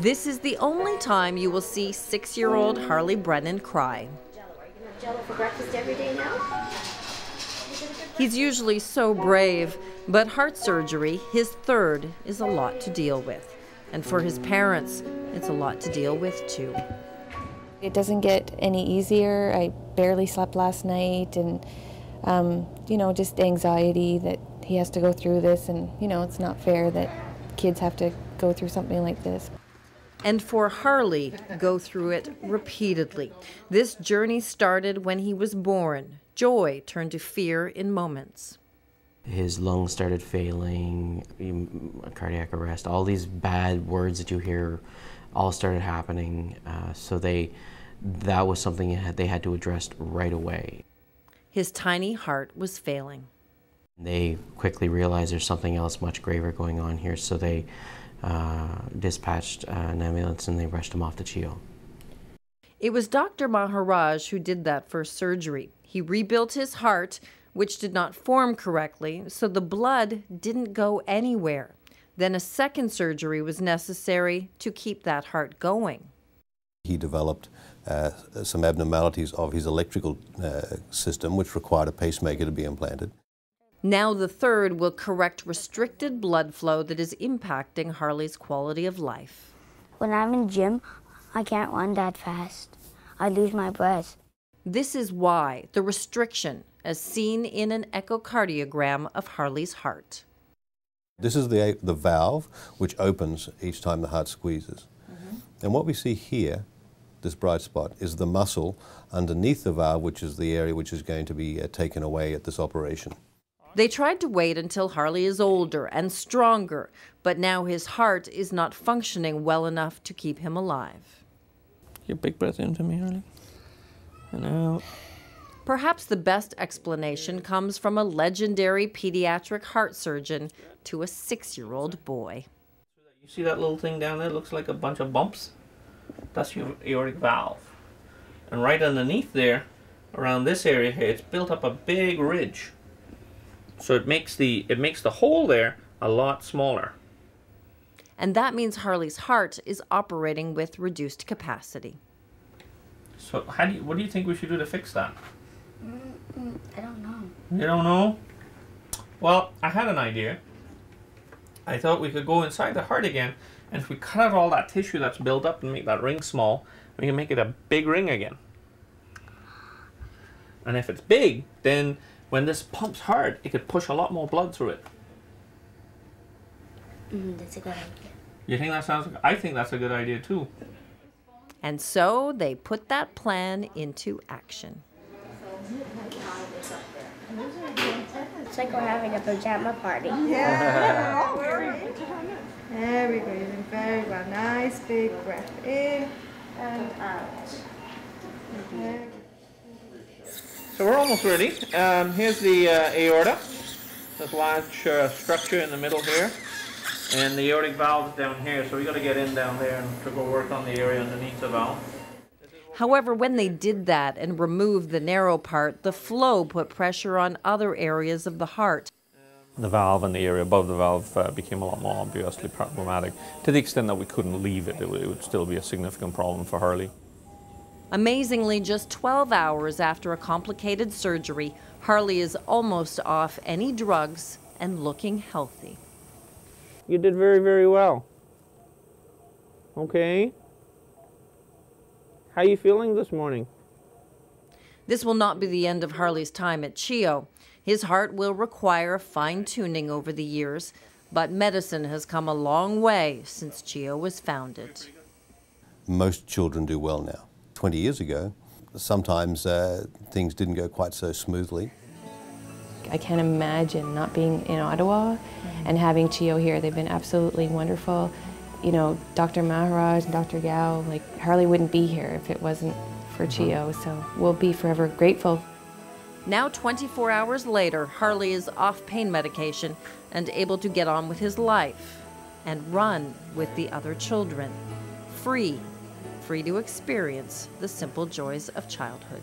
This is the only time you will see 6-year-old Harley Brennan cry. Jello for breakfast every day now? He's usually so brave, but heart surgery, his third, is a lot to deal with. And for his parents, it's a lot to deal with too. It doesn't get any easier. I barely slept last night, and just anxiety that he has to go through this, and it's not fair that kids have to go through something like this. And for Harley, go through it repeatedly. This journey started when he was born. Joy turned to fear in moments. His lungs started failing, cardiac arrest, all these bad words that you hear all started happening. That was something they had to address right away. His tiny heart was failing. They quickly realized there's something else much graver going on here, so they dispatched an ambulance and they rushed him off to CHEO. It was Dr. Maharaj who did that first surgery. He rebuilt his heart, which did not form correctly, so the blood didn't go anywhere. Then a second surgery was necessary to keep that heart going. He developed some abnormalities of his electrical system, which required a pacemaker to be implanted. Now the third will correct restricted blood flow that is impacting Harley's quality of life. When I'm in gym, I can't run that fast. I lose my breath. This is why the restriction, as seen in an echocardiogram of Harley's heart. This is the valve which opens each time the heart squeezes. And what we see here, this bright spot, is the muscle underneath the valve, which is the area which is going to be taken away at this operation. They tried to wait until Harley is older and stronger, but now his heart is not functioning well enough to keep him alive. Your big breath into me, Harley. And out. Perhaps the best explanation comes from a legendary pediatric heart surgeon to a 6-year-old boy. You see that little thing down there? It looks like a bunch of bumps. That's your aortic valve. And right underneath there, around this area here, it's built up a big ridge. So it makes the hole there a lot smaller. And that means Harley's heart is operating with reduced capacity. So what do you think we should do to fix that? I don't know. You don't know? Well, I had an idea. I thought we could go inside the heart again, and if we cut out all that tissue that's built up and make that ring small, we can make it a big ring again. And if it's big, then when this pumps hard, it could push a lot more blood through it. That's a good idea. You think that sounds? I think that's a good idea too. And so they put that plan into action. It's like we're having a pajama party. Yeah. There we go. You're doing very well. Nice big breath in and out. Okay. So we're almost ready. Here's the aorta, this large structure in the middle here, and the aortic valve is down here. So we got to get in down there and to go work on the area underneath the valve. However, when they did that and removed the narrow part, the flow put pressure on other areas of the heart. The valve and the area above the valve became a lot more obviously problematic, to the extent that we couldn't leave it. It would still be a significant problem for Harley. Amazingly, just 12 hours after a complicated surgery, Harley is almost off any drugs and looking healthy. You did very, very well. Okay. How are you feeling this morning? This will not be the end of Harley's time at CHEO. His heart will require fine-tuning over the years, but medicine has come a long way since CHEO was founded. Most children do well now. 20 years ago, sometimes things didn't go quite so smoothly. I can't imagine not being in Ottawa and having CHEO here. They've been absolutely wonderful. You know, Dr. Maharaj and Dr. Gao, Harley wouldn't be here if it wasn't for CHEO, so we'll be forever grateful. Now, 24 hours later, Harley is off pain medication and able to get on with his life and run with the other children, free to experience the simple joys of childhood.